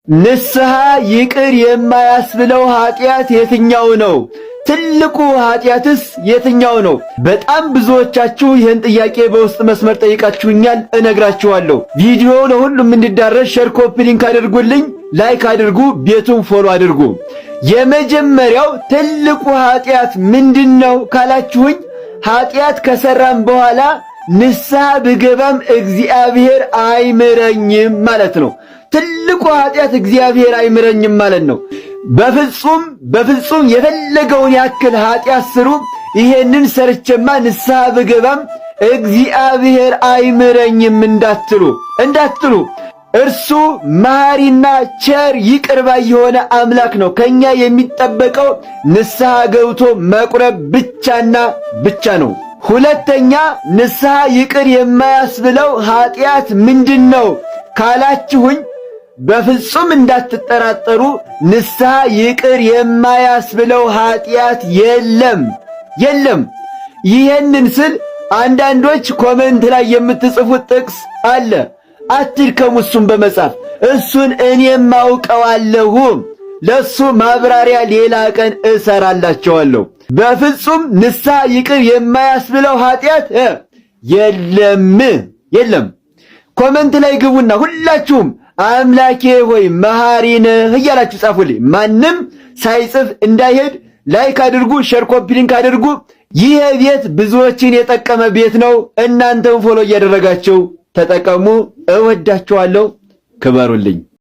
ንስሐ ይቅር የማያስብለው ኃጢአት የትኛው ነው? ትልቁ ኃጢአትስ የትኛው ነው? በጣም ብዙዎቻችሁ ይህን ጥያቄ በውስጥ መስመር ጠይቃችሁኛል። እነግራችኋለሁ። ቪዲዮ ለሁሉም እንዲዳረስ ሼር፣ ኮፒ ሊንክ አድርጉልኝ፣ ላይክ አድርጉ፣ ቤቱን ፎሎ አድርጉ። የመጀመሪያው ትልቁ ኃጢአት ምንድነው ካላችሁኝ፣ ኃጢአት ከሰራም በኋላ ንስሐ ብገባም እግዚአብሔር አይምረኝም ማለት ነው። ትልቁ ኃጢአት እግዚአብሔር አይምረኝም ማለት ነው። በፍጹም የፈለገውን ያክል ኃጢአት ስሩ፣ ይሄንን ሰርቼማ ንስሐ ብገባም እግዚአብሔር አይምረኝም እንዳትሉ። እርሱ መሐሪና ቸር ይቅር ባይ የሆነ አምላክ ነው። ከኛ የሚጠበቀው ንስሐ ገብቶ መቁረብ ብቻና ብቻ ነው። ሁለተኛ ንስሐ ይቅር የማያስብለው ኃጢአት ምንድነው ካላችሁኝ፣ በፍጹም እንዳትጠራጠሩ፣ ንስሐ ይቅር የማያስብለው ኃጢአት የለም። ይሄንን ስል አንዳንዶች ኮሜንት ላይ የምትጽፉት ጥቅስ አለ፣ አትድከሙ እሱን በመጻፍ እሱን እኔም አውቀዋለሁ፣ ለሱ ማብራሪያ ሌላ ቀን እሰራላችኋለሁ። በፍጹም ንስሐ ይቅር የማያስብለው ኃጢአት የለም። ኮሜንት ላይ ግቡና ሁላችሁም አምላኬ ሆይ መሐሪ ነህ እያላችሁ ጻፉልኝ። ማንም ሳይጽፍ እንዳይሄድ ላይክ አድርጉ፣ ሼር፣ ኮፒ ሊንክ አድርጉ። ይህ ቤት ብዙዎችን የጠቀመ ቤት ነው። እናንተም ፎሎ እያደረጋችሁ ተጠቀሙ። እወዳችኋለሁ። ክበሩልኝ።